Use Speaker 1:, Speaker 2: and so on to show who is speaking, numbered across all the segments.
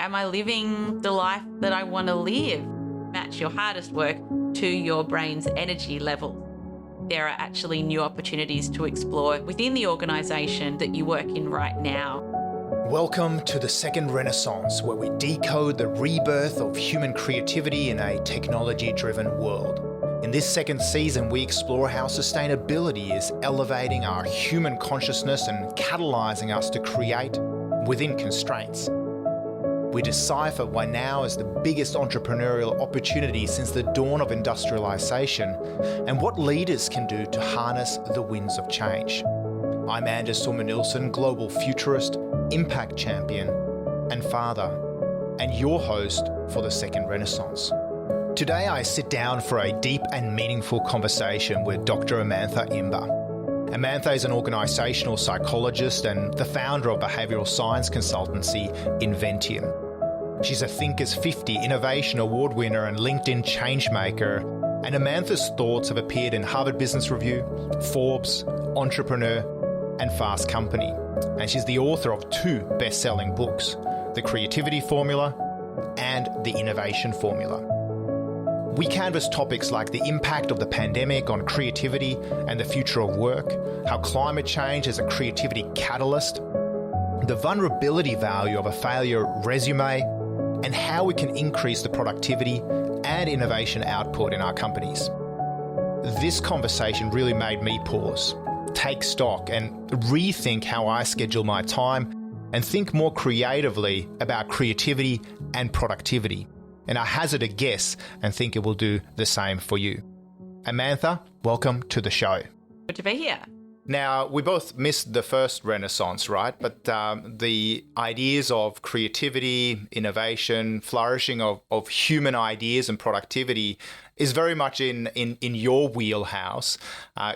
Speaker 1: Am I living the life that I want to live? Match your hardest work to your brain's energy level. There are actually new opportunities to explore within the organisation that you work in right now.
Speaker 2: Welcome to the second Renaissance, where we decode the rebirth of human creativity in a technology-driven world. In this second season, we explore how sustainability is elevating our human consciousness and catalysing us to create within constraints. We decipher why now is the biggest entrepreneurial opportunity since the dawn of industrialisation, and what leaders can do to harness the winds of change. I'm Sorman-Nilsson, global futurist, impact champion, and father, and your host for the second Renaissance. Today I sit down for a deep and meaningful conversation with Dr Amantha Imber. Amantha is an organisational psychologist and the founder of behavioural science consultancy Inventium. She's a Thinkers 50 Innovation Award winner and LinkedIn changemaker, and Amantha's thoughts have appeared in Harvard Business Review, Forbes, Entrepreneur, and Fast Company. And she's the author of 2 best-selling books, The Creativity Formula and The Innovation Formula. We canvass topics like the impact of the pandemic on creativity and the future of work, how climate change is a creativity catalyst, the vulnerability value of a failure resume, and how we can increase the productivity and innovation output in our companies. This conversation really made me pause, take stock, and rethink how I schedule my time and think more creatively about creativity and productivity. And I hazard a guess and think it will do the same for you. Amantha, welcome to the show.
Speaker 1: Good to be here.
Speaker 2: Now, we both missed the first Renaissance, right? But the ideas of creativity, innovation, flourishing of human ideas and productivity is very much in your wheelhouse.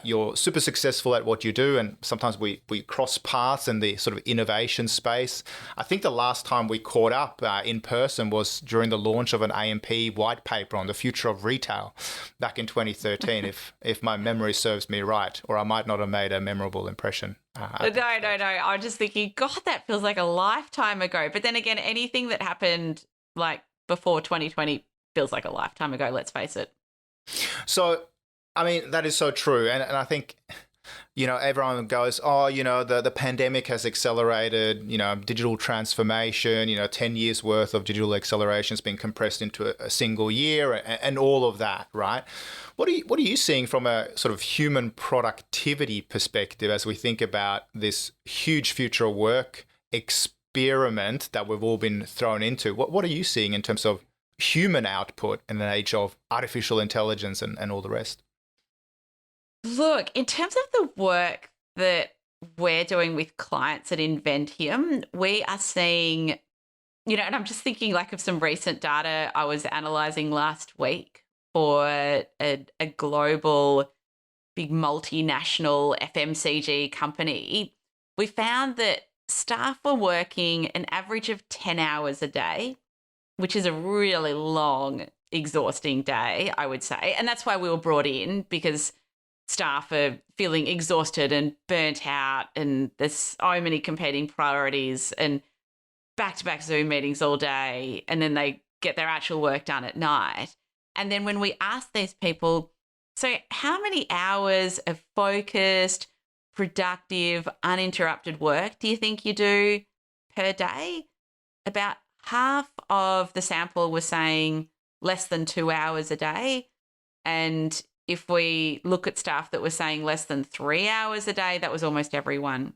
Speaker 2: You're super successful at what you do, and sometimes we cross paths in the sort of innovation space. I think the last time we caught up in person was during the launch of an AMP white paper on the future of retail back in 2013, if my memory serves me right, or I might not have made a memorable impression.
Speaker 1: No. I was just thinking, God, that feels like a lifetime ago. But then again, anything that happened like before 2020 feels like a lifetime ago, let's face it.
Speaker 2: So, I mean, that is so true. And I think, everyone goes, the pandemic has accelerated, digital transformation, 10 years worth of digital acceleration has been compressed into a single year and all of that, right? What are you seeing from a sort of human productivity perspective as we think about this huge future of work experiment that we've all been thrown into? What are you seeing in terms of human output in an age of artificial intelligence and all the rest?
Speaker 1: Look, in terms of the work that we're doing with clients at Inventium, we are seeing, and I'm just thinking like of some recent data I was analysing last week for a global big multinational FMCG company. We found that staff were working an average of 10 hours a day, which is a really long, exhausting day, I would say. And that's why we were brought in, because staff are feeling exhausted and burnt out, and there's so many competing priorities and back-to-back Zoom meetings all day, and then they get their actual work done at night. And then when we ask these people, so how many hours of focused, productive, uninterrupted work do you think you do per day? About half of the sample was saying less than 2 hours a day. And if we look at staff that were saying less than 3 hours a day, that was almost everyone.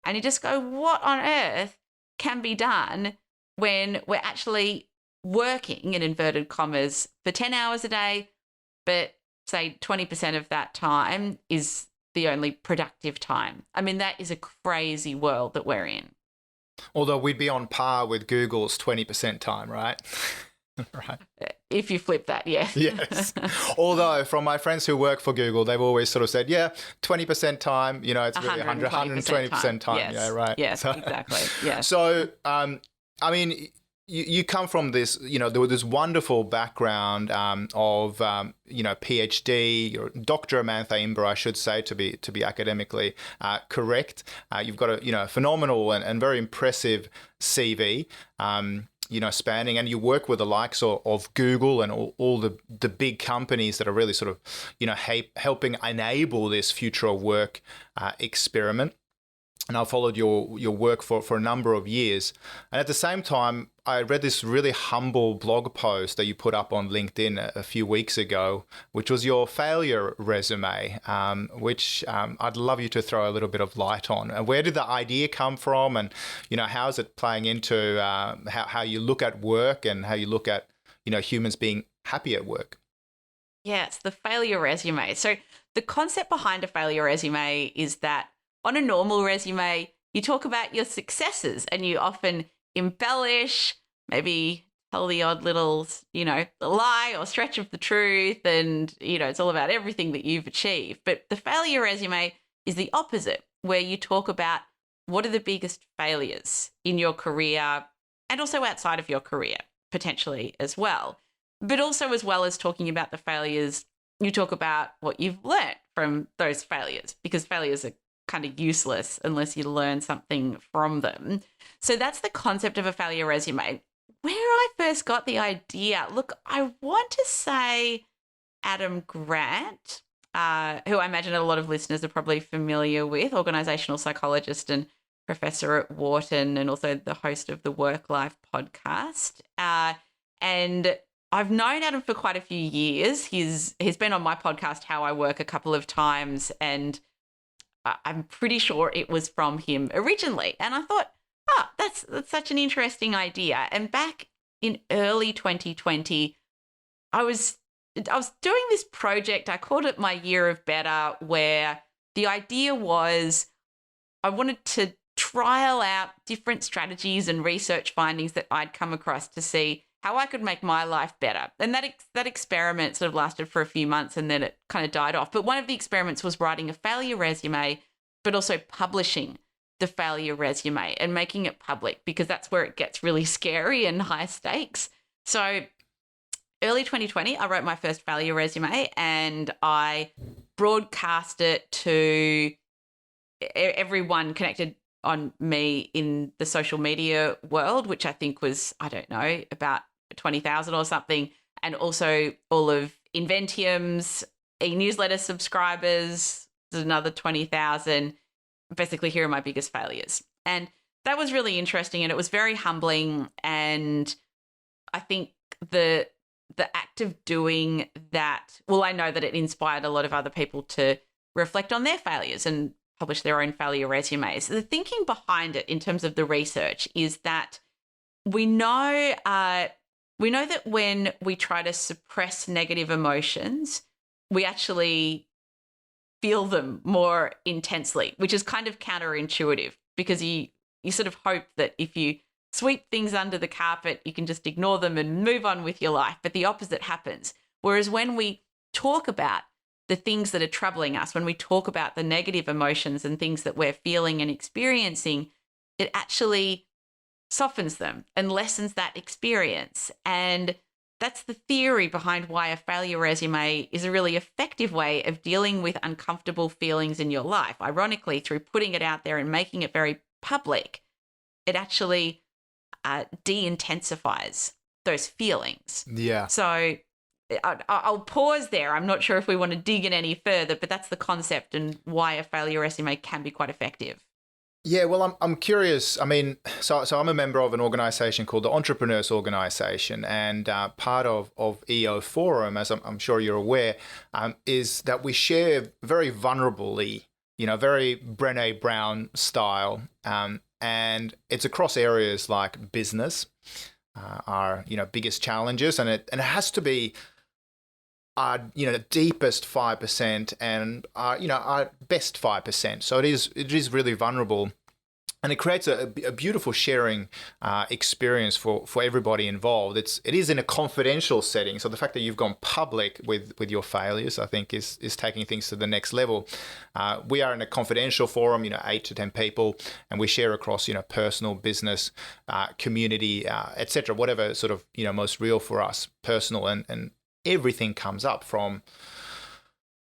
Speaker 1: And you just go, what on earth can be done when we're actually working, in inverted commas, for 10 hours a day, but say 20% of that time is the only productive time? I mean, that is a crazy world that we're in.
Speaker 2: Although we'd be on par with Google's 20% time, right? Right.
Speaker 1: If you flip that, yeah.
Speaker 2: Yes. Although from my friends who work for Google, they've always sort of said, 20% time, it's really 120% time.
Speaker 1: Yes.
Speaker 2: Yeah, right.
Speaker 1: Yes, so, exactly. Yes.
Speaker 2: So, I mean, you come from this, this wonderful background of, PhD, or Dr Amantha Imber, I should say, to be academically correct. You've got a phenomenal and very impressive CV. spanning, and you work with the likes of Google and all the big companies that are really sort of, helping enable this future of work experiment. And I followed your work for a number of years. And at the same time, I read this really humble blog post that you put up on LinkedIn a few weeks ago, which was your failure resume, which I'd love you to throw a little bit of light on. Where did the idea come from? And, how is it playing into how you look at work and how you look at, humans being happy at work?
Speaker 1: Yes, the failure resume. So the concept behind a failure resume is that on a normal resume, you talk about your successes and you often embellish, maybe tell the odd little, lie or stretch of the truth. And, it's all about everything that you've achieved. But the failure resume is the opposite, where you talk about what are the biggest failures in your career and also outside of your career, potentially as well. But also, as well as talking about the failures, you talk about what you've learned from those failures, because failures are kind of useless unless you learn something from them. So that's the concept of a failure resume. Where I first got the idea, look, I want to say Adam Grant, who I imagine a lot of listeners are probably familiar with, organizational psychologist and professor at Wharton, and also the host of the Work Life podcast. And I've known Adam for quite a few years. He's been on my podcast, How I Work, a couple of times, and I'm pretty sure it was from him originally. And I thought, that's such an interesting idea. And back in early 2020, I was doing this project. I called it my Year of Better, where the idea was I wanted to trial out different strategies and research findings that I'd come across to see how I could make my life better. And that experiment sort of lasted for a few months and then it kind of died off. But one of the experiments was writing a failure resume, but also publishing the failure resume and making it public, because that's where it gets really scary and high stakes. So early 2020, I wrote my first failure resume and I broadcast it to everyone connected on me in the social media world, which I think was, I don't know, about 20,000 or something. And also all of Inventium's e-newsletter subscribers, there's another 20,000. Basically, here are my biggest failures. And that was really interesting and it was very humbling. And I think the act of doing that, well, I know that it inspired a lot of other people to reflect on their failures and publish their own failure resumes. The thinking behind it in terms of the research is that we know that when we try to suppress negative emotions, we actually feel them more intensely, which is kind of counterintuitive, because you sort of hope that if you sweep things under the carpet, you can just ignore them and move on with your life. But the opposite happens. Whereas when we talk about the things that are troubling us, when we talk about the negative emotions and things that we're feeling and experiencing, it actually softens them and lessens that experience. And that's the theory behind why a failure resume is a really effective way of dealing with uncomfortable feelings in your life. Ironically, through putting it out there and making it very public, it actually de-intensifies those feelings.
Speaker 2: Yeah.
Speaker 1: So I'll pause there. I'm not sure if we want to dig in any further, but that's the concept and why a failure resume can be quite effective.
Speaker 2: Yeah, well, I'm curious. I mean, so I'm a member of an organization called the Entrepreneurs Organization, and part of EO Forum, as I'm sure you're aware, is that we share very vulnerably, very Brené Brown style, and it's across areas like business, our biggest challenges, and it has to be our deepest 5% and our best 5%. So it is really vulnerable, and it creates a beautiful sharing experience for everybody involved. It is in a confidential setting, so the fact that you've gone public with your failures, I think, is taking things to the next level. We are in a confidential forum, 8 to 10 people, and we share across personal, business, community, etc. Whatever sort of most real for us, personal, and everything comes up from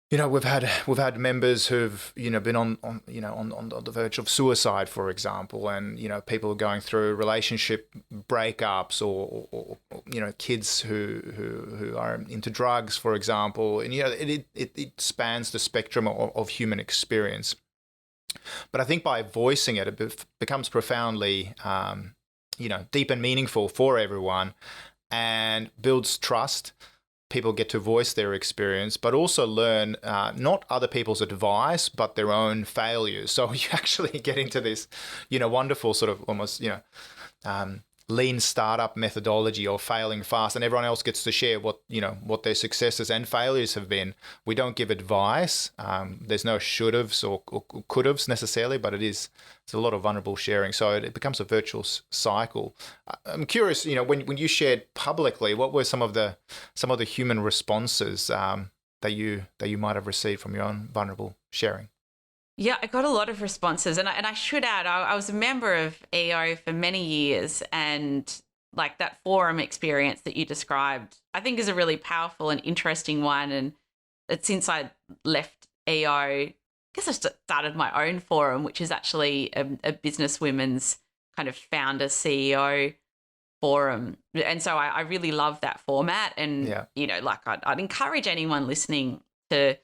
Speaker 2: We've had members who've been on the verge of suicide, for example, and people going through relationship breakups, or kids who are into drugs, for example, and it spans the spectrum of human experience. But I think by voicing it, it becomes profoundly deep and meaningful for everyone, and builds trust. People get to voice their experience, but also learn not other people's advice, but their own failures. So you actually get into this, wonderful sort of almost, lean startup methodology of failing fast, and everyone else gets to share what their successes and failures have been. We don't give advice. There's no should-haves or could-haves necessarily, but it's a lot of vulnerable sharing. So it becomes a virtuous cycle. I'm curious, when you shared publicly, what were some of the human responses that you might have received from your own vulnerable sharing?
Speaker 1: Yeah, I got a lot of responses, and I should add, I was a member of EO for many years, and like that forum experience that you described, I think is a really powerful and interesting one. And since I left EO, I guess I started my own forum, which is actually a business women's kind of founder CEO forum, and so I really love that format. And I'd encourage anyone listening to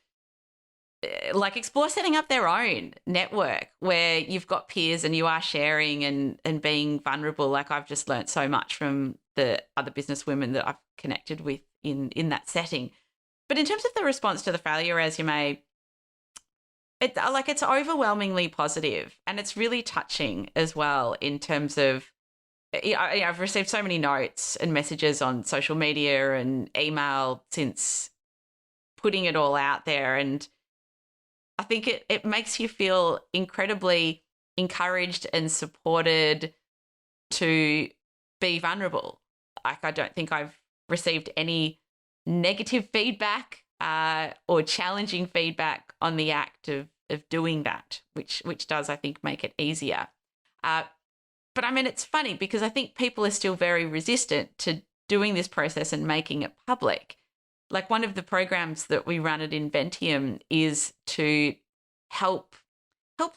Speaker 1: explore setting up their own network where you've got peers and you are sharing and being vulnerable. Like, I've just learned so much from the other business women that I've connected with in that setting. But in terms of the response to the failure resume, it's overwhelmingly positive, and it's really touching as well in terms of, I've received so many notes and messages on social media and email since putting it all out there, and I think it makes you feel incredibly encouraged and supported to be vulnerable. Like, I don't think I've received any negative feedback or challenging feedback on the act of doing that, which does, I think, make it easier. But I mean, it's funny because I think people are still very resistant to doing this process and making it public. Like, one of the programs that we run at Inventium is to help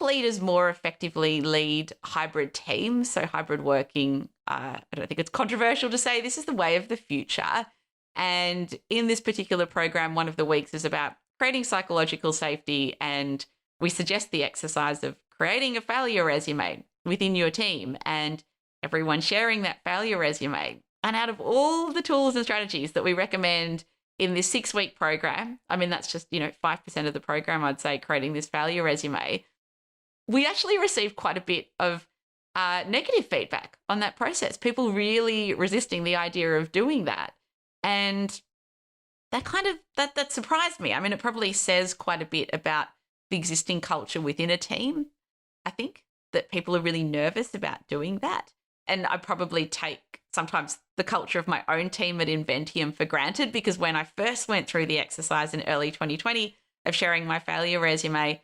Speaker 1: leaders more effectively lead hybrid teams. So hybrid working, I don't think it's controversial to say this is the way of the future. And in this particular program, one of the weeks is about creating psychological safety, and we suggest the exercise of creating a failure resume within your team and everyone sharing that failure resume. And out of all the tools and strategies that we recommend in this 6-week program, I mean, that's just, 5% of the program, I'd say, creating this failure resume, we actually received quite a bit of negative feedback on that process. People really resisting the idea of doing that. And that surprised me. I mean, it probably says quite a bit about the existing culture within a team, I think, that people are really nervous about doing that. And I probably take sometimes the culture of my own team at Inventium for granted, because when I first went through the exercise in early 2020 of sharing my failure resume,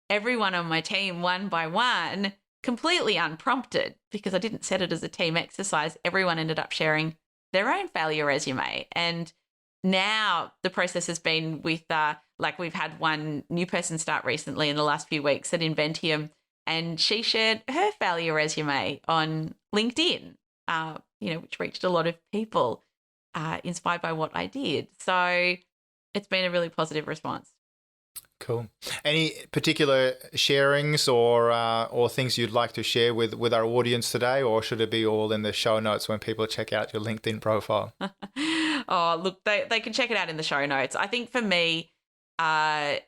Speaker 1: everyone on my team, one by one, completely unprompted, because I didn't set it as a team exercise, everyone ended up sharing their own failure resume. And now the process has been with, we've had one new person start recently in the last few weeks at Inventium, and she shared her failure resume on LinkedIn, which reached a lot of people inspired by what I did. So it's been a really positive response.
Speaker 2: Cool. Any particular sharings or things you'd like to share with our audience today, or should it be all in the show notes when people check out your LinkedIn profile?
Speaker 1: Oh, look, they can check it out in the show notes. I think for me, I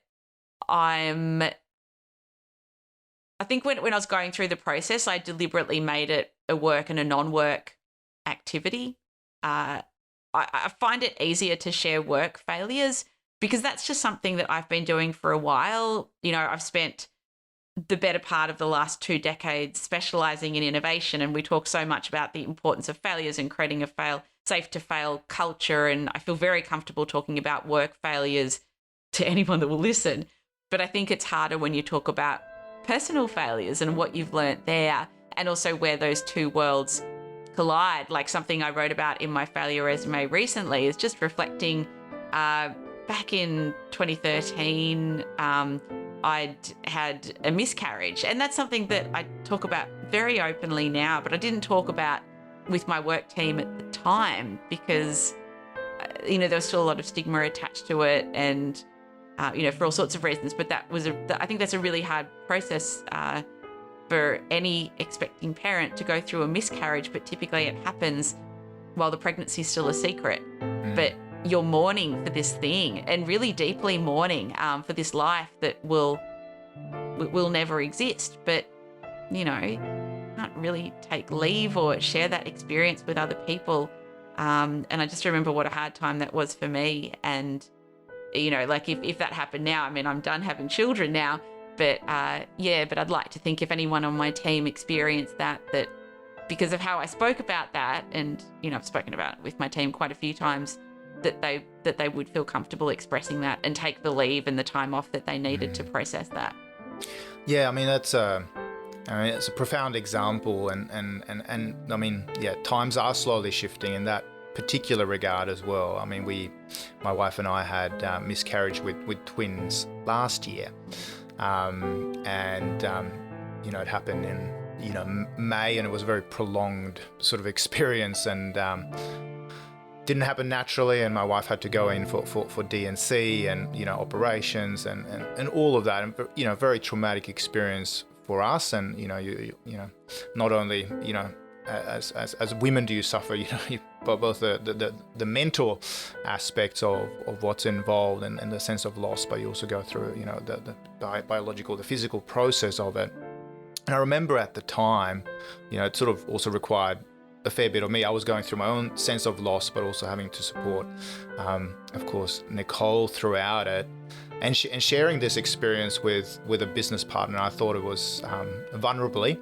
Speaker 1: think when I was going through the process, I deliberately made it a work and a non-work activity. I find it easier to share work failures because that's just something that I've been doing for a while. I've spent the better part of the last 2 decades specializing in innovation, and we talk so much about the importance of failures and creating a safe to fail culture. And I feel very comfortable talking about work failures to anyone that will listen. But I think it's harder when you talk about personal failures and what you've learnt there, and also where those two worlds collide. Like, something I wrote about in my failure resume recently is just reflecting back in 2013, I'd had a miscarriage. And that's something that I talk about very openly now, but I didn't talk about with my work team at the time because, there was still a lot of stigma attached to it and, for all sorts of reasons. But I think that's a really hard process for any expecting parent to go through a miscarriage, but typically it happens while the pregnancy is still a secret. But you're mourning for this thing and really deeply mourning for this life that will never exist. But, can't really take leave or share that experience with other people. And I just remember what a hard time that was for me. And, if that happened now, I'm done having children now. But, but I'd like to think if anyone on my team experienced that because of how I spoke about that, and, I've spoken about it with my team quite a few times, that they would feel comfortable expressing that and take the leave and the time off that they needed to process that.
Speaker 2: Yeah, it's a profound example, and times are slowly shifting in that particular regard as well. My wife and I had miscarriage with twins last year, it happened in May, and it was a very prolonged sort of experience, and didn't happen naturally, and my wife had to go in for D&C and operations and all of that, and very traumatic experience for us. And not only as women do you suffer, but both the mental aspects of what's involved and the sense of loss, but you also go through the biological, the physical process of it. And I remember at the time, it sort of also required a fair bit of me. I was going through my own sense of loss, but also having to support, of course, Nicole throughout it, and sharing this experience with a business partner. I thought it was vulnerably,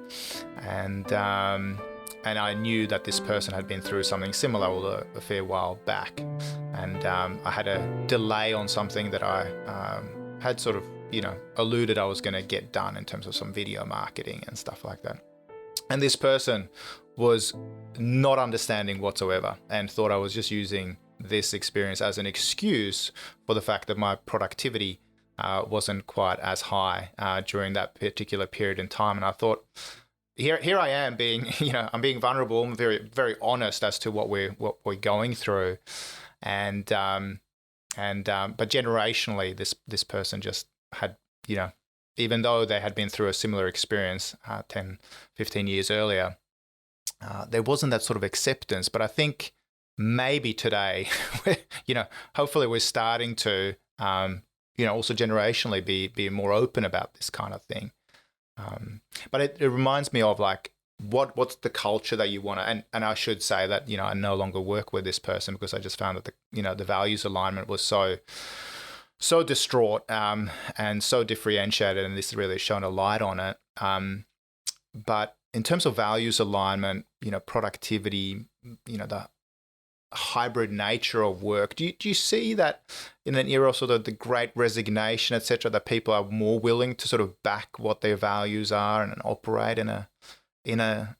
Speaker 2: and I knew that this person had been through something similar a fair while back, and I had a delay on something that I had sort of alluded I was going to get done in terms of some video marketing and stuff like that. And this person was not understanding whatsoever and thought I was just using this experience as an excuse for the fact that my productivity wasn't quite as high during that particular period in time. And I thought, here I am being, I'm being vulnerable. I'm very, very honest as to what we're going through. But generationally, this person just had, even though they had been through a similar experience 10, 15 years earlier, there wasn't that sort of acceptance. But I think maybe today, hopefully we're starting to, also generationally be more open about this kind of thing. But it reminds me of like, what's the culture that you want to, and I should say that, I no longer work with this person because I just found that the values alignment was so distraught and so differentiated, and this really shone a light on it. But in terms of values alignment, productivity, the hybrid nature of work, do you see that in an era of sort of the great resignation, etc., that people are more willing to sort of back what their values are and operate in a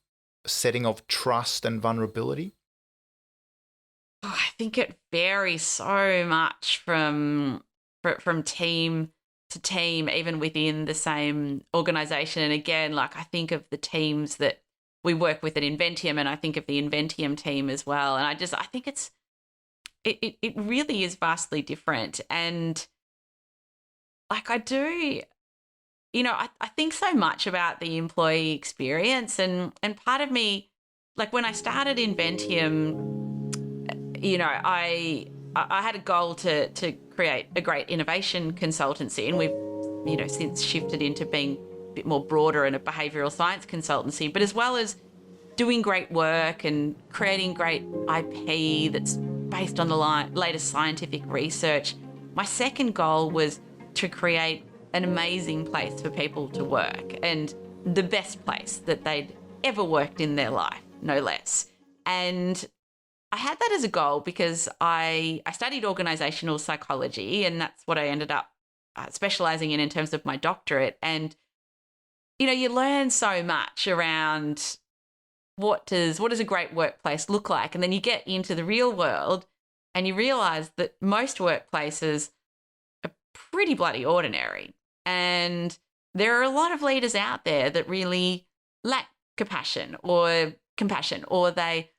Speaker 2: setting of trust and vulnerability?
Speaker 1: Oh, I think it varies so much from team to team, even within the same organization. And again, like I think of the teams that we work with at Inventium, and I think of the Inventium team as well. And I think it really is vastly different. And like I do, I think so much about the employee experience, and part of me, like when I started Inventium, I had a goal to create a great innovation consultancy, and we've, since shifted into being a bit more broader and a behavioural science consultancy, but as well as doing great work and creating great IP that's based on the latest scientific research, my second goal was to create an amazing place for people to work, and the best place that they'd ever worked in their life, no less. And I had that as a goal because I studied organisational psychology, and that's what I ended up specialising in terms of my doctorate. And, you learn so much around what does a great workplace look like? And then you get into the real world and you realise that most workplaces pretty bloody ordinary. And there are a lot of leaders out there that really lack compassion, or they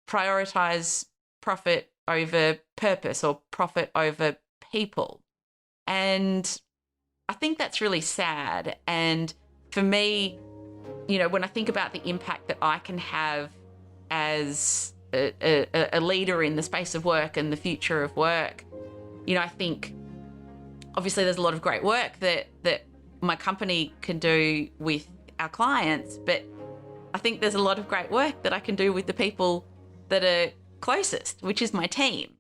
Speaker 1: prioritize profit over purpose, or profit over people. And I think that's really sad. And for me, when I think about the impact that I can have as a leader in the space of work and the future of work, I think obviously there's a lot of great work that my company can do with our clients, but I think there's a lot of great work that I can do with the people that are closest, which is my team.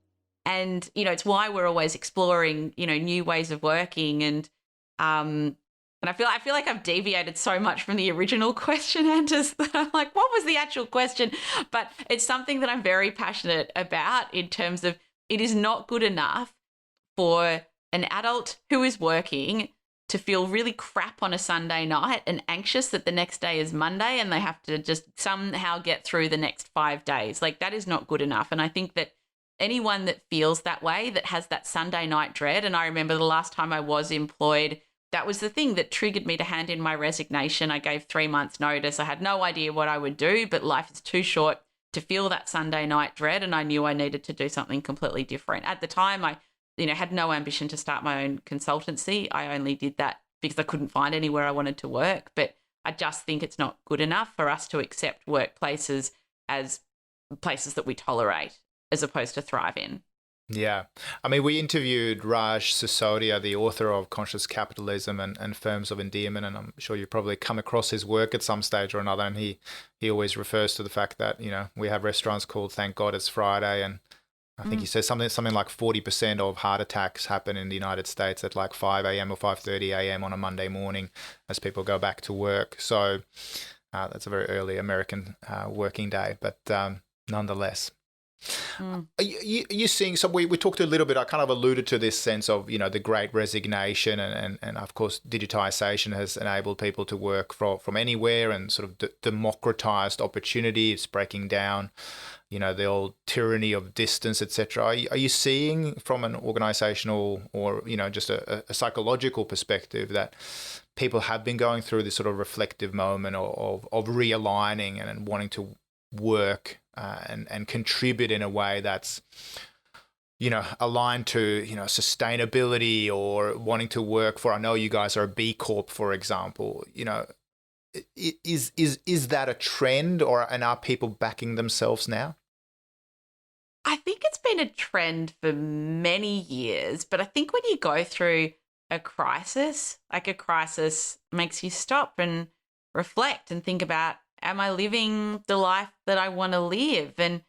Speaker 1: And, it's why we're always exploring, new ways of working. And I feel like I've deviated so much from the original question, Anders, that I'm like, what was the actual question? But it's something that I'm very passionate about, in terms of it is not good enough for an adult who is working to feel really crap on a Sunday night and anxious that the next day is Monday and they have to just somehow get through the next 5 days. Like, that is not good enough. And I think that anyone that feels that way, that has that Sunday night dread, and I remember the last time I was employed, that was the thing that triggered me to hand in my resignation. I gave 3 months notice. I had no idea what I would do, but life is too short to feel that Sunday night dread, and I knew I needed to do something completely different. At the time, I had no ambition to start my own consultancy. I only did that because I couldn't find anywhere I wanted to work. But I just think it's not good enough for us to accept workplaces as places that we tolerate as opposed to thrive in.
Speaker 2: Yeah. I mean, we interviewed Raj Sisodia, the author of Conscious Capitalism and Firms of Endearment, and I'm sure you've probably come across his work at some stage or another, and he always refers to the fact that, we have restaurants called Thank God It's Friday, and I think he says something like 40% of heart attacks happen in the United States at like 5 a.m. or 5:30 a.m. on a Monday morning as people go back to work. So that's a very early American working day, but nonetheless. Are you seeing, so we talked a little bit, I kind of alluded to this sense of, the great resignation and of course digitization has enabled people to work from anywhere and sort of democratized opportunity. It's breaking down, the old tyranny of distance, etc. Are you seeing from an organizational or, just a psychological perspective that people have been going through this sort of reflective moment of realigning and wanting to work and contribute in a way that's, aligned to, sustainability, or wanting to work for, I know you guys are a B Corp, for example, is that a trend, and are people backing themselves now?
Speaker 1: I think it's been a trend for many years, but I think when you go through a crisis, like a crisis makes you stop and reflect and think about, am I living the life that I want to live? And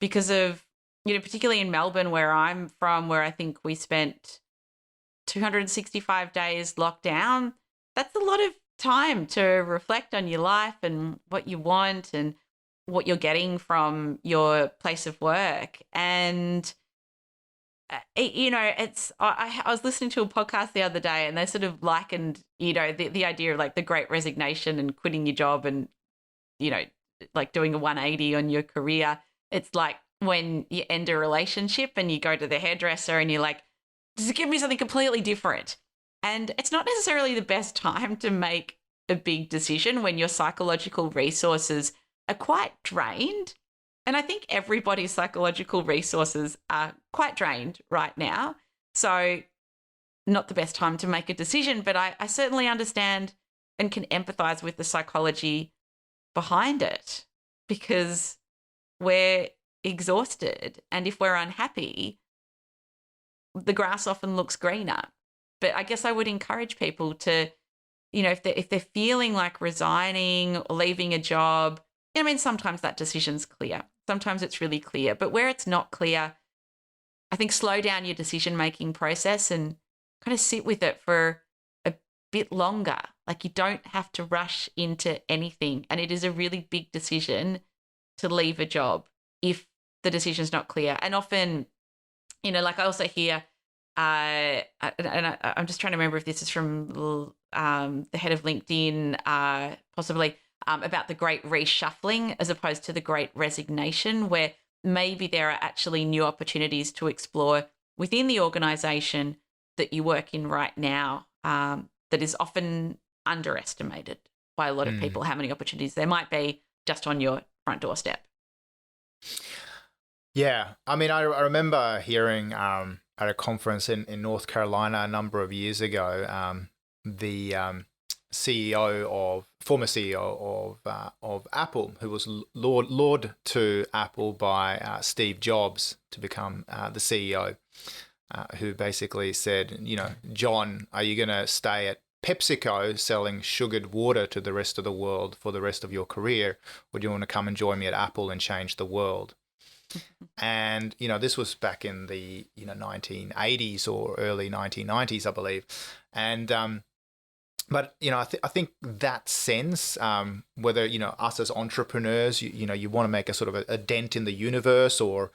Speaker 1: because of, particularly in Melbourne, where I'm from, where I think we spent 265 days locked down, that's a lot of time to reflect on your life and what you want and what you're getting from your place of work. And, I was listening to a podcast the other day, and they sort of likened, the idea of like the great resignation and quitting your job and, like doing a 180 on your career. It's like when you end a relationship and you go to the hairdresser and you're like, just give me something completely different. And it's not necessarily the best time to make a big decision when your psychological resources are quite drained. And I think everybody's psychological resources are quite drained right now. So not the best time to make a decision, but I certainly understand and can empathize with the psychology behind it, because we're exhausted, and if we're unhappy, the grass often looks greener. But I guess I would encourage people to, if they're feeling like resigning or leaving a job, sometimes that decision's clear, sometimes it's really clear, but where it's not clear, I think slow down your decision-making process and kind of sit with it for a bit longer. Like, you don't have to rush into anything. And it is a really big decision to leave a job if the decision's not clear. And often, like I also hear, and I'm just trying to remember if this is from the head of LinkedIn, possibly, about the great reshuffling as opposed to the great resignation, where maybe there are actually new opportunities to explore within the organisation that you work in right now that is often underestimated by a lot of people, how many opportunities there might be just on your front doorstep?
Speaker 2: Yeah, I mean, I remember hearing at a conference in North Carolina a number of years ago, the former CEO of Apple, who was lured to Apple by Steve Jobs to become the CEO, who basically said, John, are you going to stay at PepsiCo selling sugared water to the rest of the world for the rest of your career, or do you want to come and join me at Apple and change the world? And, this was back in the, 1980s or early 1990s, I believe. And, but, I think that sense, whether, us as entrepreneurs, you want to make a sort of a dent in the universe, or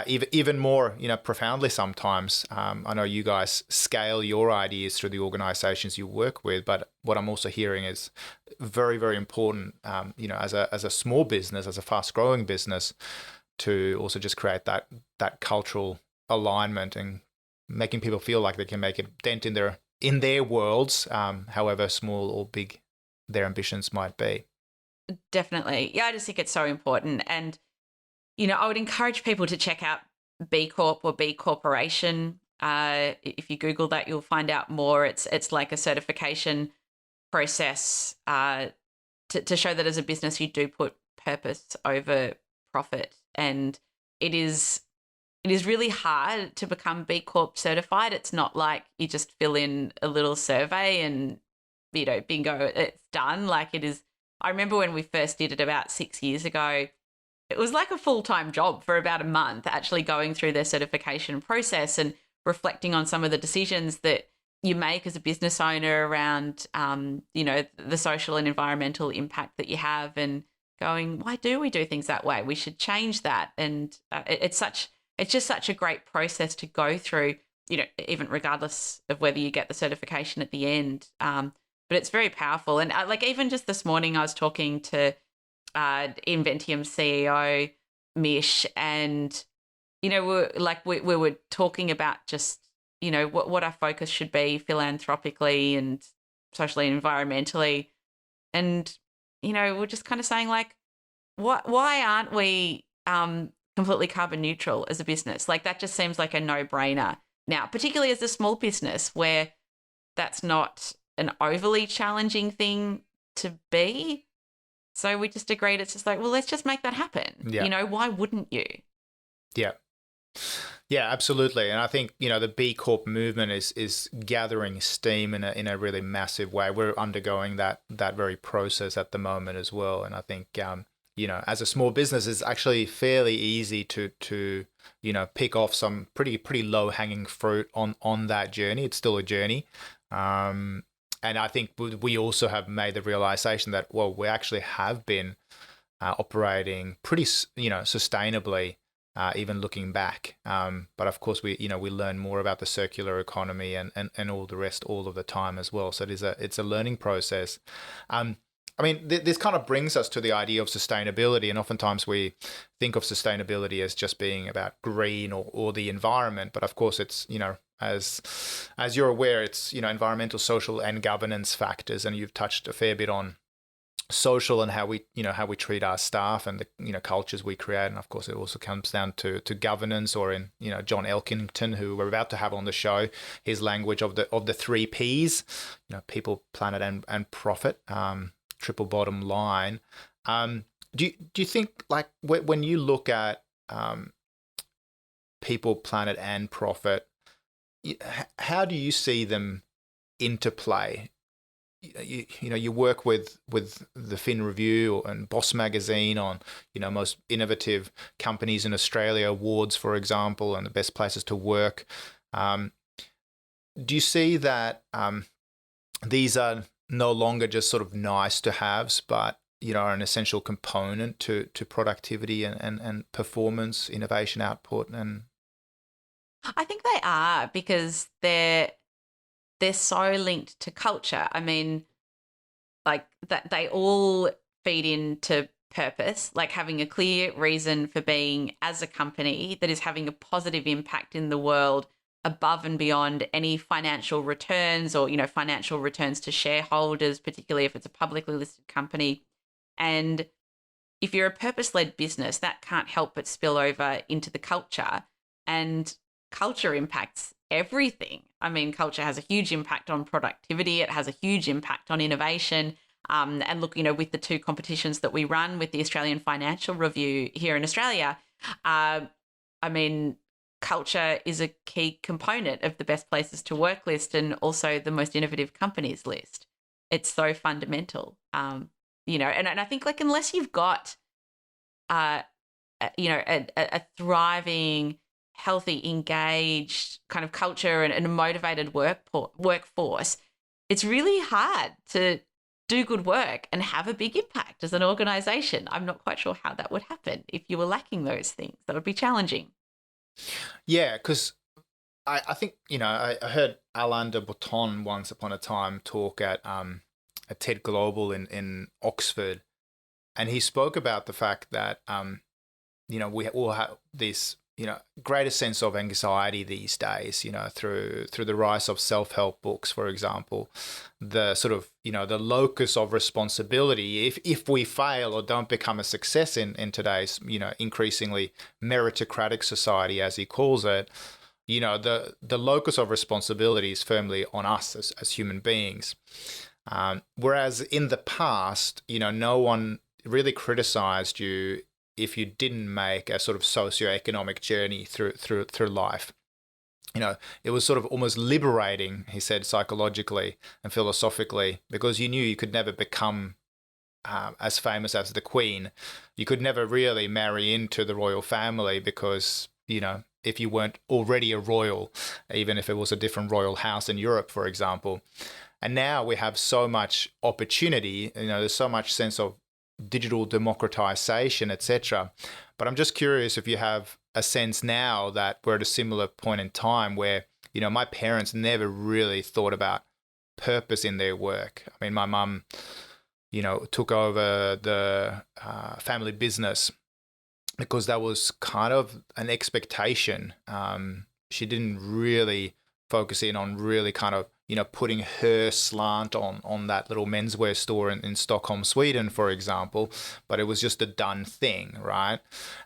Speaker 2: even more, profoundly sometimes. I know you guys scale your ideas through the organizations you work with, but what I'm also hearing is very, very important, as a small business, as a fast growing business, to also just create that cultural alignment and making people feel like they can make a dent in their worlds, however small or big their ambitions might be.
Speaker 1: Definitely. Yeah, I just think it's so important. And, I would encourage people to check out B Corp or B Corporation. If you Google that, you'll find out more. It's like a certification process to show that as a business you do put purpose over profit. And it is really hard to become B Corp certified. It's not like you just fill in a little survey and, bingo, it's done. Like it is. I remember when we first did it about 6 years ago, it was like a full-time job for about a month, actually going through their certification process and reflecting on some of the decisions that you make as a business owner around, the social and environmental impact that you have, and going, why do we do things that way? We should change that. And it's just such a great process to go through, even regardless of whether you get the certification at the end. But it's very powerful. And even just this morning, I was talking to Inventium CEO Mish, and we were talking about just what our focus should be philanthropically and socially and environmentally, and we're just kind of saying why aren't we completely carbon neutral as a business? Like that just seems like a no-brainer now, particularly as a small business where that's not an overly challenging thing to be. So we just agreed it's just like, well, let's just make that happen.
Speaker 2: Yeah.
Speaker 1: Why wouldn't you?
Speaker 2: Yeah. Yeah, absolutely. And I think, the B Corp movement is gathering steam in a really massive way. We're undergoing that very process at the moment as well. And I think, as a small business, it's actually fairly easy to pick off some pretty low hanging fruit on that journey. It's still a journey. And I think we also have made the realization that, well, we actually have been operating pretty, sustainably, even looking back. But of course, we learn more about the circular economy and all the rest all of the time as well. So it's a learning process. This kind of brings us to the idea of sustainability, and oftentimes we think of sustainability as just being about green or the environment. But of course, it's as you're aware, it's environmental, social, and governance factors, and you've touched a fair bit on social and how we treat our staff and the cultures we create. And of course it also comes down to governance, or in John Elkington, who we're about to have on the show, his language of the 3 Ps, people, planet, and profit, triple bottom line. Do you think, like, when you look at people, planet, and profit, how do you see them interplay? You work with the Fin Review and Boss Magazine on most innovative companies in Australia awards, for example, and the best places to work. Do you see that these are no longer just sort of nice to haves, but are an essential component to productivity and performance, innovation, output? And
Speaker 1: I think they are, because they're so linked to culture. I mean, like that they all feed into purpose, like having a clear reason for being as a company that is having a positive impact in the world above and beyond any financial returns or, financial returns to shareholders, particularly if it's a publicly listed company. And if you're a purpose-led business, that can't help but spill over into the culture, and culture impacts everything. I mean, culture has a huge impact on productivity. It has a huge impact on innovation. And look, with the two competitions that we run with the Australian Financial Review here in Australia, culture is a key component of the best places to work list and also the most innovative companies list. It's so fundamental, and I think unless you've got, a thriving, healthy, engaged kind of culture and a motivated workforce, it's really hard to do good work and have a big impact as an organisation. I'm not quite sure how that would happen if you were lacking those things. That would be challenging.
Speaker 2: Yeah, because I think, I heard Alain de Botton once upon a time talk at TED Global in Oxford, and he spoke about the fact that, we all have this, greater sense of anxiety these days, through the rise of self-help books, for example, the sort of, the locus of responsibility. If we fail or don't become a success in today's, increasingly meritocratic society, as he calls it, the locus of responsibility is firmly on us as human beings. Whereas in the past, no one really criticized you if you didn't make a sort of socioeconomic journey through life. It was sort of almost liberating, he said, psychologically and philosophically, because you knew you could never become as famous as the Queen. You could never really marry into the royal family because, if you weren't already a royal, even if it was a different royal house in Europe, for example. And now we have so much opportunity, there's so much sense of digital democratization, etc. But I'm just curious if you have a sense now that we're at a similar point in time where, my parents never really thought about purpose in their work. I mean, my mum, took over the family business because that was kind of an expectation. She didn't really focus in on really kind of, putting her slant on that little menswear store in Stockholm, Sweden, for example, but it was just a done thing, right?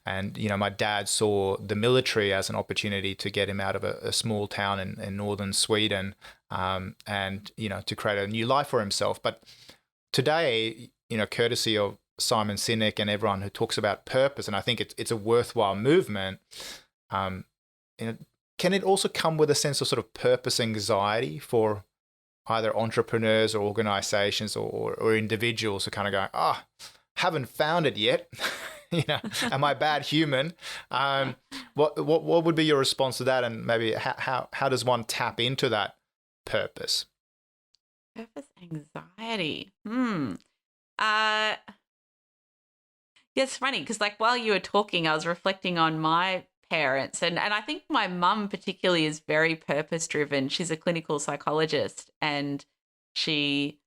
Speaker 2: And, my dad saw the military as an opportunity to get him out of a small town in northern Sweden, and, to create a new life for himself. But today, courtesy of Simon Sinek and everyone who talks about purpose, and I think it's a worthwhile movement, can it also come with a sense of sort of purpose anxiety for either entrepreneurs or organizations or individuals who kind of go, haven't found it yet. Am I a bad human? What would be your response to that? And maybe how does one tap into that purpose?
Speaker 1: Purpose anxiety. Yeah, it's funny because while you were talking, I was reflecting on my parents, and I think my mum particularly is very purpose driven. She's a clinical psychologist, and she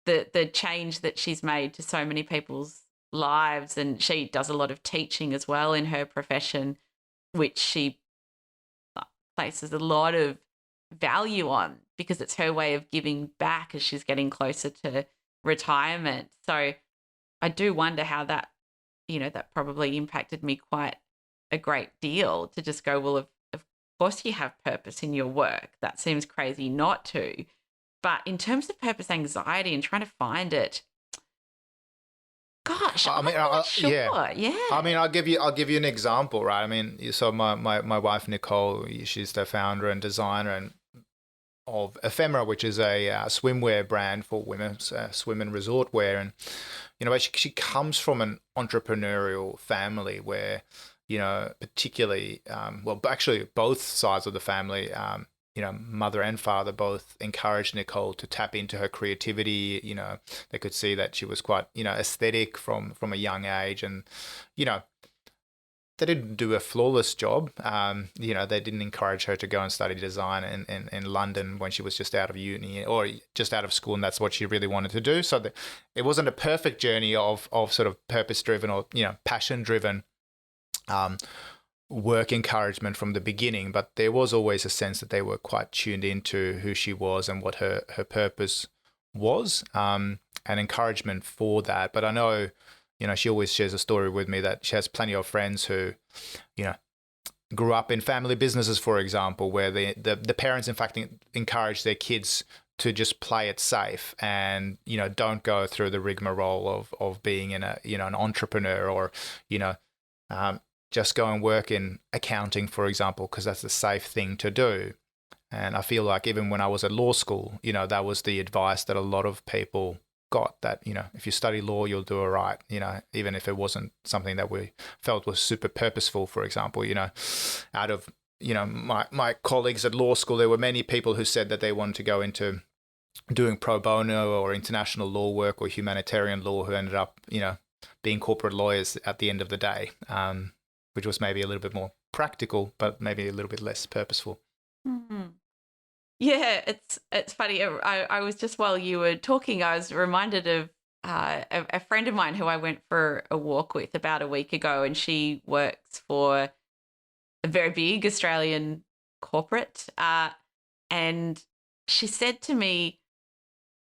Speaker 1: the change that she's made to so many people's lives, and she does a lot of teaching as well in her profession, which she places a lot of value on because it's her way of giving back as she's getting closer to retirement. So I do wonder how that that probably impacted me quite a great deal, to just go, well, of course you have purpose in your work. That seems crazy not to. But in terms of purpose anxiety and trying to find it, gosh, I'm not sure. Yeah.
Speaker 2: I mean, I'll give you an example, right? I mean, so my wife, Nicole, she's the founder and designer of Ephemera, which is a swimwear brand for women, swim and resort wear. And, she comes from an entrepreneurial family where, particularly, actually both sides of the family, mother and father both encouraged Nicole to tap into her creativity. They could see that she was quite, aesthetic from a young age. And, they didn't do a flawless job. They didn't encourage her to go and study design in London when she was just out of uni or just out of school, and that's what she really wanted to do. So it wasn't a perfect journey of sort of purpose-driven or, passion-driven. work encouragement from the beginning, but there was always a sense that they were quite tuned into who she was and what her purpose was, and encouragement for that. But I know, she always shares a story with me that she has plenty of friends who, grew up in family businesses, for example, where the parents, in fact, encourage their kids to just play it safe and, don't go through the rigmarole of being an entrepreneur or, just go and work in accounting, for example, because that's the safe thing to do. And I feel like even when I was at law school, that was the advice that a lot of people got, that, if you study law, you'll do all right, even if it wasn't something that we felt was super purposeful, for example, out of, my colleagues at law school, there were many people who said that they wanted to go into doing pro bono or international law work or humanitarian law, who ended up, being corporate lawyers at the end of the day, which was maybe a little bit more practical, but maybe a little bit less purposeful.
Speaker 1: Mm-hmm. Yeah, it's funny. I was just, while you were talking, I was reminded of a friend of mine who I went for a walk with about a week ago, and she works for a very big Australian corporate, and she said to me,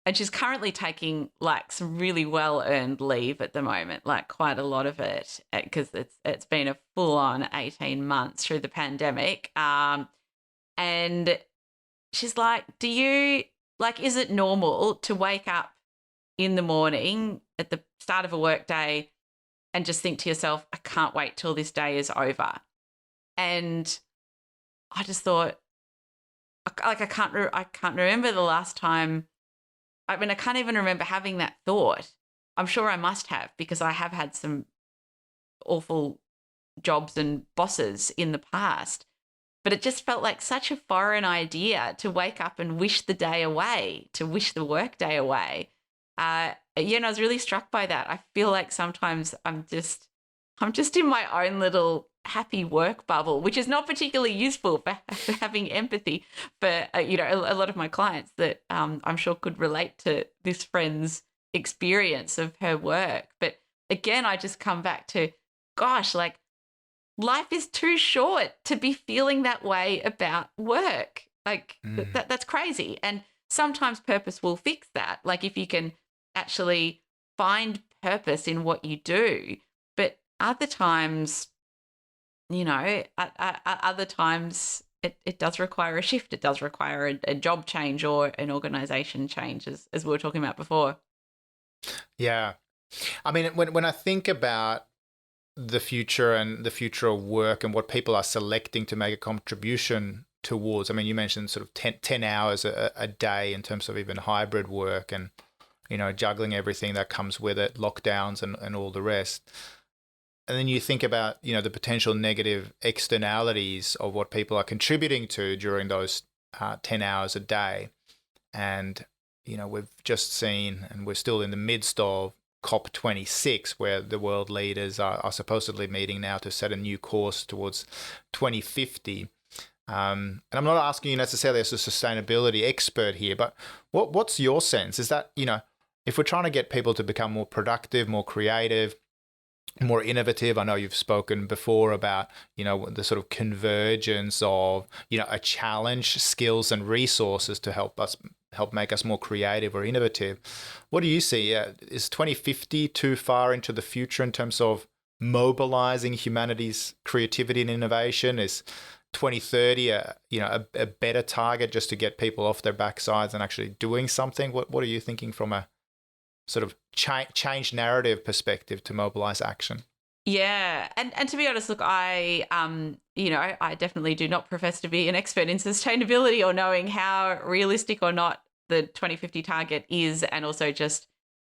Speaker 1: and she's currently taking like some really well-earned leave at the moment, like quite a lot of it, because it's been a full-on 18 months through the pandemic, and she's like, is it normal to wake up in the morning at the start of a work day and just think to yourself, I can't wait till this day is over? And I just thought, I can't remember the last time. I mean, I can't even remember having that thought. I'm sure I must have, because I have had some awful jobs and bosses in the past. But it just felt like such a foreign idea to wake up and wish the day away, to wish the work day away. I was really struck by that. I feel like sometimes I'm just in my own little happy work bubble, which is not particularly useful for having empathy for, a lot of my clients that I'm sure could relate to this friend's experience of her work. But again, I just come back to, gosh, like, life is too short to be feeling that way about work. Like, that's crazy. And sometimes purpose will fix that. Like, if you can actually find purpose in what you do. But other times, other times it does require a shift. It does require a job change or an organization change, as we were talking about before.
Speaker 2: Yeah. I mean, when I think about the future and the future of work and what people are selecting to make a contribution towards, I mean, you mentioned sort of 10 hours a day in terms of even hybrid work and, juggling everything that comes with it, lockdowns and all the rest. And then you think about, the potential negative externalities of what people are contributing to during those 10 hours a day. And, we've just seen, and we're still in the midst of COP26, where the world leaders are supposedly meeting now to set a new course towards 2050. And I'm not asking you necessarily as a sustainability expert here, but what's your sense? Is that, if we're trying to get people to become more productive, more creative, more innovative, I know you've spoken before about, the sort of convergence of, a challenge, skills and resources to help make us more creative or innovative. What do you see? Is 2050 too far into the future in terms of mobilizing humanity's creativity and innovation? Is 2030 a better target just to get people off their backsides and actually doing something? What are you thinking from a sort of change narrative perspective to mobilize action?
Speaker 1: Yeah. And to be honest, look, I definitely do not profess to be an expert in sustainability or knowing how realistic or not the 2050 target is. And also just,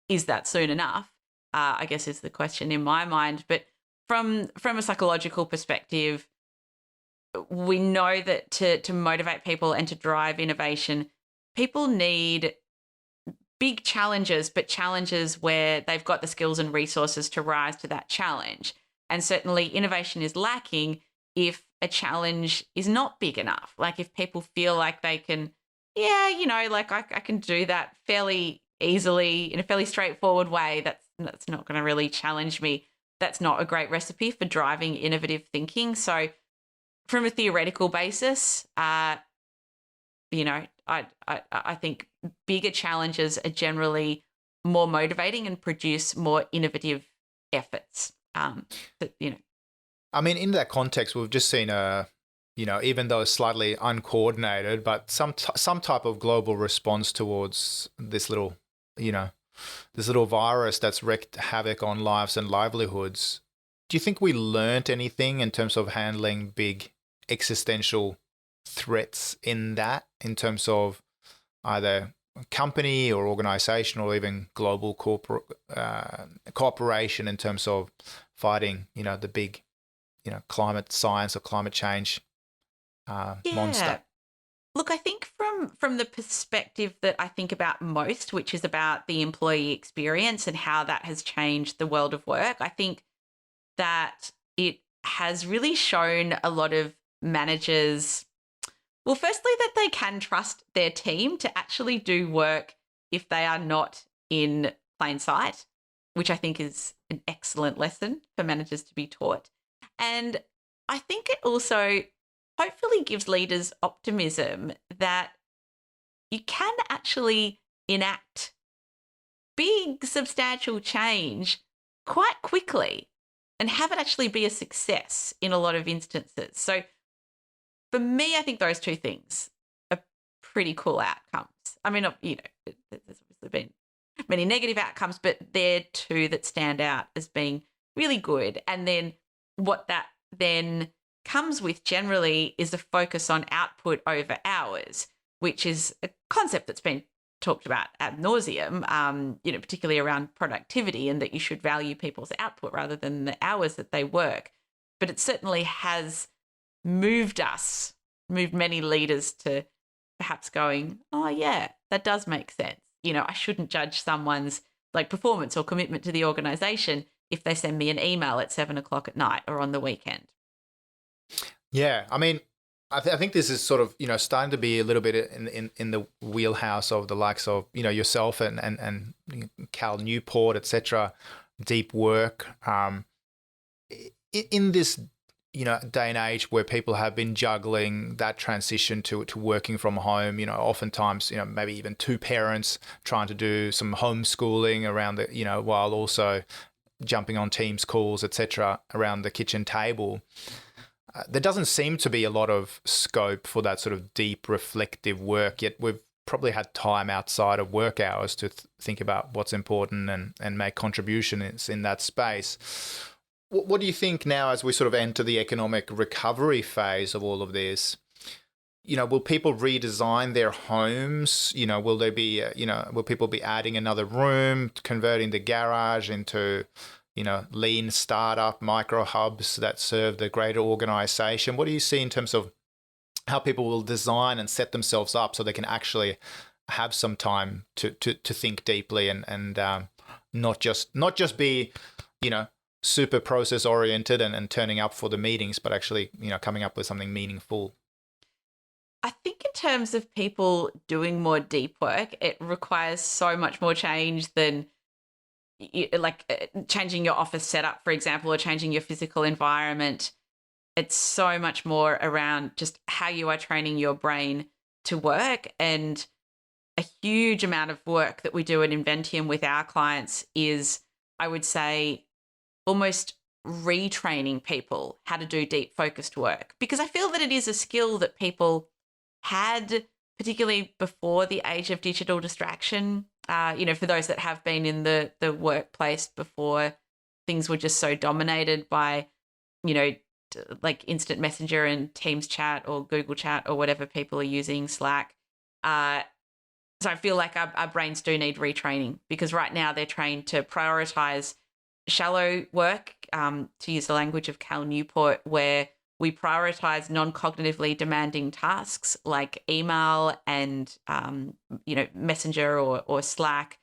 Speaker 1: is that soon enough? I guess is the question in my mind. But from a psychological perspective, we know that to motivate people and to drive innovation, people need big challenges, but challenges where they've got the skills and resources to rise to that challenge. And certainly innovation is lacking if a challenge is not big enough. Like if people feel like they can, I can do that fairly easily in a fairly straightforward way. That's not going to really challenge me. That's not a great recipe for driving innovative thinking. So from a theoretical basis, I think bigger challenges are generally more motivating and produce more innovative efforts.
Speaker 2: I mean, in that context, we've just seen even though it's slightly uncoordinated, but some type of global response towards this little virus that's wreaked havoc on lives and livelihoods. Do you think we learnt anything in terms of handling big existential threats in terms of either company or organization or even global cooperation in terms of fighting, the big, climate science or climate change monster?
Speaker 1: Look, I think from the perspective that I think about most, which is about the employee experience and how that has changed the world of work, I think that it has really shown a lot of managers, well, firstly, that they can trust their team to actually do work if they are not in plain sight, which I think is an excellent lesson for managers to be taught. And I think it also hopefully gives leaders optimism that you can actually enact big, substantial change quite quickly and have it actually be a success in a lot of instances. So for me, I think those two things are pretty cool outcomes. I mean, there's obviously been many negative outcomes, but they're two that stand out as being really good. And then what that then comes with generally is a focus on output over hours, which is a concept that's been talked about ad nauseum, particularly around productivity and that you should value people's output rather than the hours that they work. But it certainly has moved many leaders to perhaps going, oh yeah, that does make sense. I shouldn't judge someone's performance or commitment to the organization if they send me an email at 7:00 at night or on the weekend.
Speaker 2: Yeah, I mean, I think this is sort of starting to be a little bit in the wheelhouse of the likes of yourself and Cal Newport, etc. Deep work. In this day and age where people have been juggling that transition to working from home, oftentimes maybe even two parents trying to do some homeschooling around the while also jumping on Teams calls, etc. around the kitchen table. There doesn't seem to be a lot of scope for that sort of deep reflective work, yet we've probably had time outside of work hours to think about what's important and make contributions in that space. What do you think now as we sort of enter the economic recovery phase of all of this? Will people redesign their homes? Will there be, will people be adding another room, converting the garage into lean startup micro hubs that serve the greater organization? What do you see in terms of how people will design and set themselves up so they can actually have some time to think deeply and not just be, super process oriented and turning up for the meetings, but actually, coming up with something meaningful?
Speaker 1: I think in terms of people doing more deep work, it requires so much more change than changing your office setup, for example, or changing your physical environment. It's so much more around just how you are training your brain to work. And a huge amount of work that we do at Inventium with our clients is, I would say, almost retraining people how to do deep focused work, because I feel that it is a skill that people had, particularly before the age of digital distraction. For those that have been in the workplace before things were just so dominated by, instant messenger and Teams chat or Google chat or whatever people are using, Slack. So I feel like our brains do need retraining, because right now they're trained to prioritize shallow work, to use the language of Cal Newport, where we prioritize non-cognitively demanding tasks like email and, Messenger or Slack,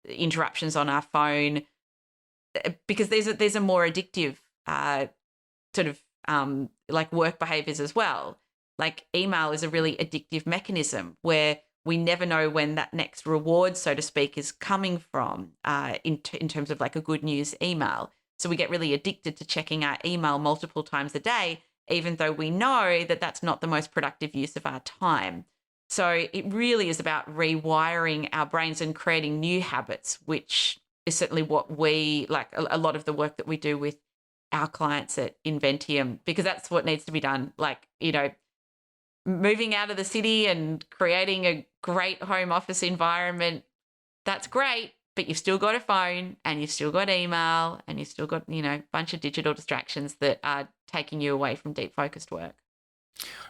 Speaker 1: interruptions on our phone, because these are more addictive work behaviors as well. Like email is a really addictive mechanism where we never know when that next reward, so to speak, is coming from in terms of like a good news email. So we get really addicted to checking our email multiple times a day. even though we know that that's not the most productive use of our time. So it really is about rewiring our brains and creating new habits, which is certainly what we like a lot of the work that we do with our clients at Inventium, because that's what needs to be done. Like, moving out of the city and creating a great home office environment, that's great, but you've still got a phone and you've still got email and you've still got, a bunch of digital distractions that are taking you away from deep focused work.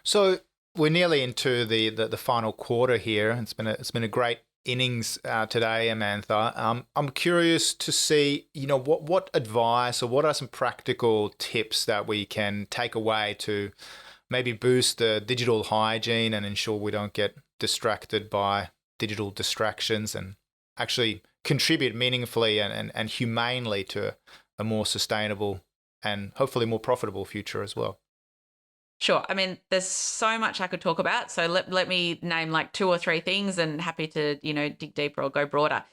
Speaker 1: So
Speaker 2: we're nearly into the final quarter here. It's been a great innings today, Amantha. I'm curious to see, what advice or what are some practical tips that we can take away to maybe boost the digital hygiene and ensure we don't get distracted by digital distractions and actually contribute meaningfully and humanely to a more sustainable and hopefully more profitable future as well.
Speaker 1: Sure. I mean, there's so much I could talk about. So let me name like 2 or 3 things, and happy to, dig deeper or go broader.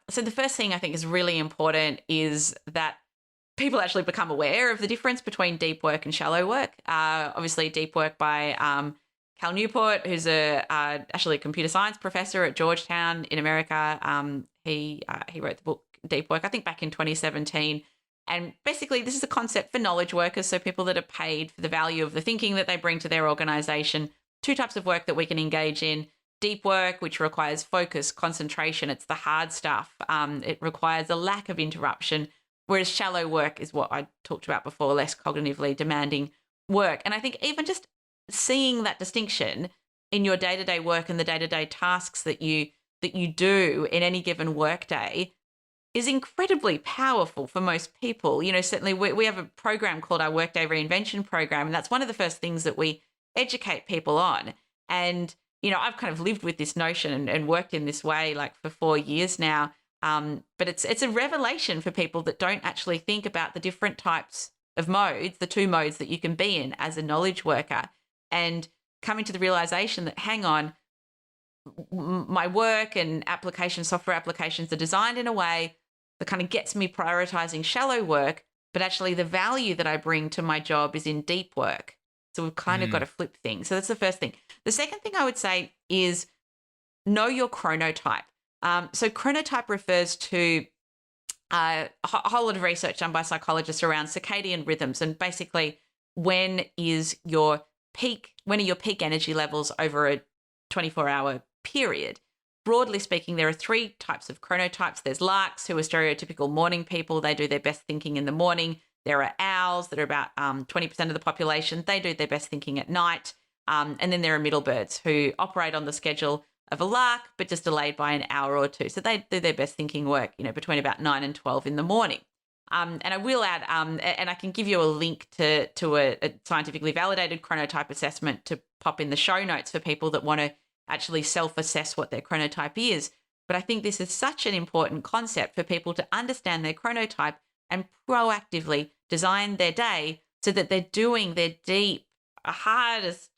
Speaker 1: So the first thing I think is really important is that people actually become aware of the difference between deep work and shallow work. Obviously, deep work by Cal Newport, who's actually a computer science professor at Georgetown in America. He wrote the book Deep Work, I think back in 2017. And basically, this is a concept for knowledge workers, so people that are paid for the value of the thinking that they bring to their organization. 2 types of work that we can engage in. Deep work, which requires focus, concentration. It's the hard stuff. It requires a lack of interruption, whereas shallow work is what I talked about before, less cognitively demanding work. And I think even just seeing that distinction in your day-to-day work and the day-to-day tasks that you do in any given workday is incredibly powerful for most people. Certainly we have a program called our Workday Reinvention program, and that's one of the first things that we educate people on. And, I've kind of lived with this notion and worked in this way like for 4 years now. But it's a revelation for people that don't actually think about the different types of modes, the 2 modes that you can be in as a knowledge worker, and coming to the realization that, hang on, my work and software applications are designed in a way that kind of gets me prioritizing shallow work, but actually the value that I bring to my job is in deep work. So we've kind of got to flip things. So that's the first thing. The second thing I would say is know your chronotype. So chronotype refers to a whole lot of research done by psychologists around circadian rhythms, and basically when are your peak energy levels over a 24-hour period. Broadly speaking, there are 3 types of chronotypes. There's larks, who are stereotypical morning people. They do their best thinking in the morning. There are owls that are about 20% of the population. They do their best thinking at night. And then there are middle birds who operate on the schedule of a lark, but just delayed by an hour or 2. So they do their best thinking work, between about 9 and 12 in the morning. And I will add, and I can give you a link to a scientifically validated chronotype assessment to pop in the show notes for people that want to actually self-assess what their chronotype is. But I think this is such an important concept for people to understand their chronotype and proactively design their day so that they're doing their deep, hardest,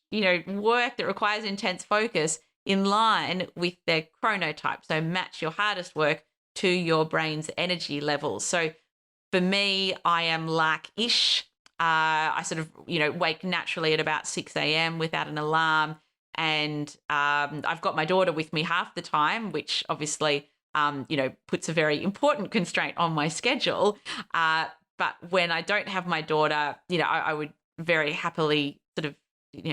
Speaker 1: work that requires intense focus in line with their chronotype. So match your hardest work to your brain's energy levels. So for me, I am lark-ish. I sort of, wake naturally at about 6 a.m. without an alarm. And I've got my daughter with me half the time, which obviously, puts a very important constraint on my schedule. But when I don't have my daughter, I would very happily sort of,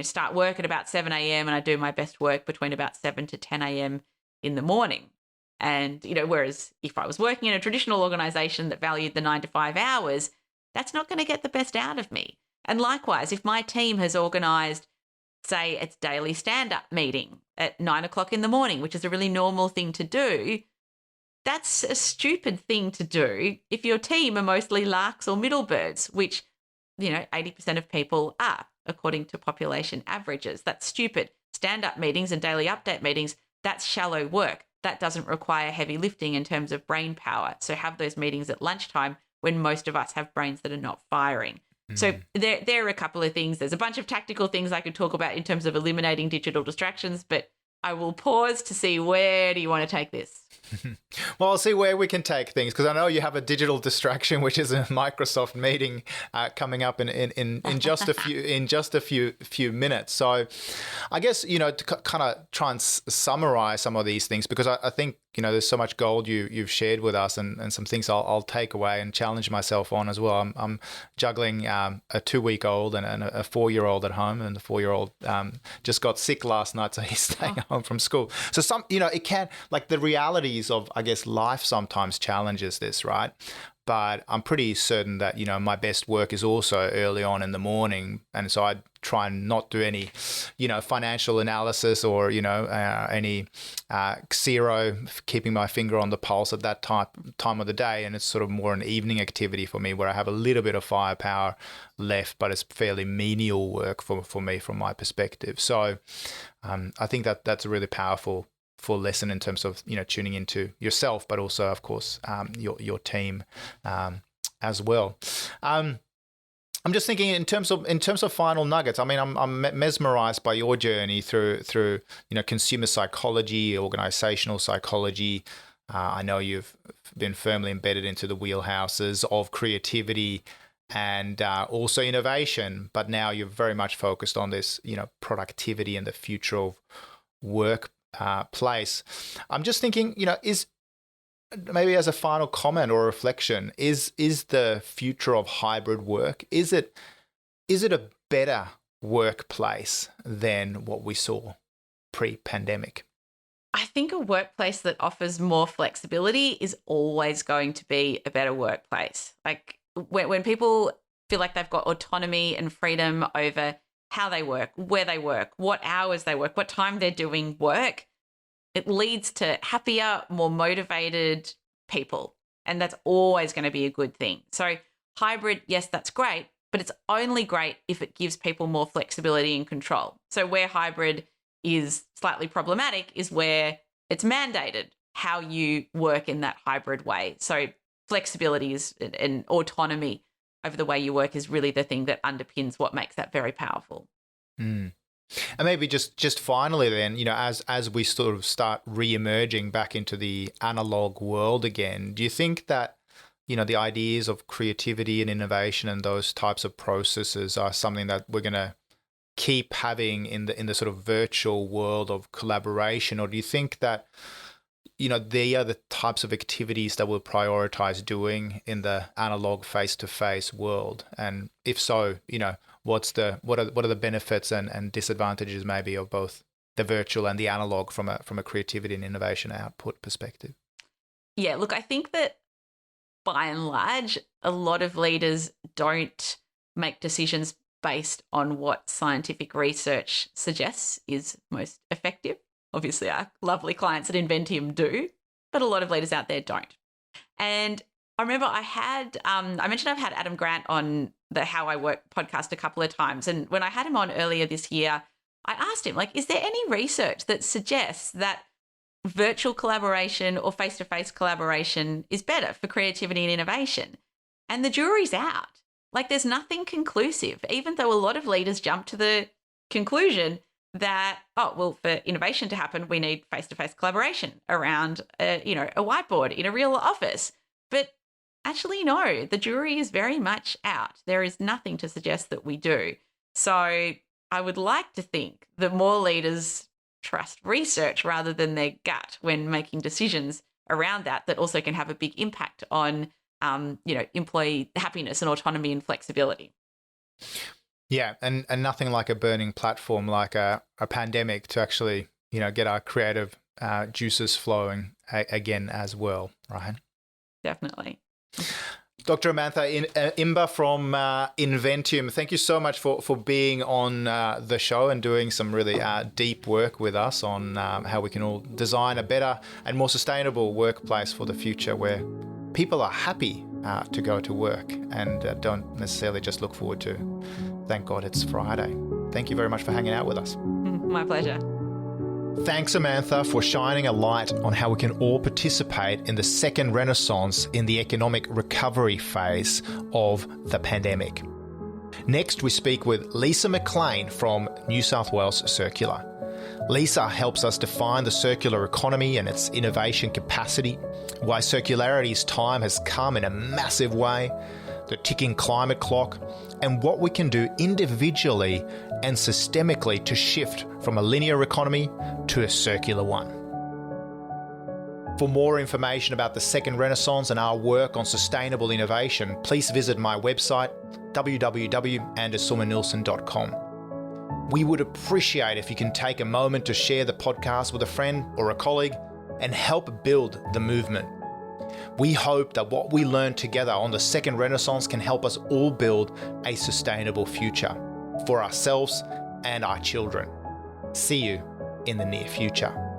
Speaker 1: start work at about 7 a.m. and I do my best work between about 7 to 10 a.m. in the morning. And, whereas if I was working in a traditional organization that valued the 9 to 5 hours, that's not going to get the best out of me. And likewise, if my team has organized, say, its daily stand-up meeting at 9 o'clock in the morning, which is a really normal thing to do, that's a stupid thing to do if your team are mostly larks or middle birds, which, 80% of people are, according to population averages. That's stupid. Stand-up meetings and daily update meetings, that's shallow work. That doesn't require heavy lifting in terms of brain power. So have those meetings at lunchtime when most of us have brains that are not firing. So there are a couple of things. There's a bunch of tactical things I could talk about in terms of eliminating digital distractions, but I will pause to see, where do you want to take this?
Speaker 2: Well, I'll see where we can take things, because I know you have a digital distraction, which is a Microsoft meeting coming up in just a few minutes. So, I guess to kind of try and summarize some of these things, because I think there's so much gold you've shared with us, and some things I'll take away and challenge myself on as well. I'm juggling a 2-week-old and a 4-year-old at home, and the 4-year-old just got sick last night, so he's staying home from school. So it can, like, the realities of, I guess, life sometimes challenges this, right? But I'm pretty certain that my best work is also early on in the morning, and so I try and not do any financial analysis or any Xero, keeping my finger on the pulse at that time of the day. And it's sort of more an evening activity for me, where I have a little bit of firepower left, but it's fairly menial work for me from my perspective. So I think that's a really powerful lesson in terms of tuning into yourself, but also, of course, your team as well. I'm just thinking in terms of final nuggets. I mean, I'm mesmerized by your journey through consumer psychology, organizational psychology. I know you've been firmly embedded into the wheelhouses of creativity and also innovation, but now you're very much focused on this productivity and the future of work place. I'm just thinking, is maybe as a final comment or reflection, is the future of hybrid work, is it a better workplace than what we saw pre-pandemic?
Speaker 1: I think a workplace that offers more flexibility is always going to be a better workplace. Like when people feel like they've got autonomy and freedom over how they work, where they work, what hours they work, what time they're doing work, it leads to happier, more motivated people. And that's always going to be a good thing. So hybrid, yes, that's great, but it's only great if it gives people more flexibility and control. So where hybrid is slightly problematic is where it's mandated how you work in that hybrid way. So flexibility and autonomy over the way you work is really the thing that underpins what makes that very powerful.
Speaker 2: Mm. And maybe just finally then, as we sort of start re-emerging back into the analog world again, do you think that, the ideas of creativity and innovation and those types of processes are something that we're going to keep having in the sort of virtual world of collaboration? Or do you think that, they are the types of activities that we'll prioritize doing in the analog face-to-face world? And if so, what are the benefits and disadvantages maybe of both the virtual and the analog from a creativity and innovation output perspective?
Speaker 1: Yeah, look, I think that by and large, a lot of leaders don't make decisions based on what scientific research suggests is most effective. Obviously, our lovely clients at Inventium do, but a lot of leaders out there don't. And I remember I mentioned I've had Adam Grant on the How I Work podcast a couple of times. And when I had him on earlier this year, I asked him, is there any research that suggests that virtual collaboration or face-to-face collaboration is better for creativity and innovation? And the jury's out. There's nothing conclusive, even though a lot of leaders jump to the conclusion that, for innovation to happen, we need face-to-face collaboration around, a whiteboard in a real office. But actually, no, the jury is very much out. There is nothing to suggest that we do. So I would like to think that more leaders trust research rather than their gut when making decisions around that also can have a big impact on, employee happiness and autonomy and flexibility.
Speaker 2: Yeah, and nothing like a burning platform like a pandemic to actually, get our creative juices flowing again as well, right?
Speaker 1: Definitely.
Speaker 2: Dr. Amantha, Imber from Inventium, thank you so much for being on the show and doing some really deep work with us on how we can all design a better and more sustainable workplace for the future where people are happy to go to work and don't necessarily just look forward to, thank God it's Friday. Thank you very much for hanging out with us.
Speaker 1: My pleasure.
Speaker 2: Thanks, Amantha, for shining a light on how we can all participate in the second renaissance in the economic recovery phase of the pandemic. Next, we speak with Lisa Mclean from New South Wales Circular. Lisa helps us define the circular economy and its innovation capacity, why circularity's time has come in a massive way, the ticking climate clock, and what we can do individually and systemically to shift from a linear economy to a circular one. For more information about the second Renaissance and our work on sustainable innovation, please visit my website, www.sorman-nilsson.com. We would appreciate if you can take a moment to share the podcast with a friend or a colleague and help build the movement. We hope that what we learn together on the second Renaissance can help us all build a sustainable future for ourselves and our children. See you in the near future.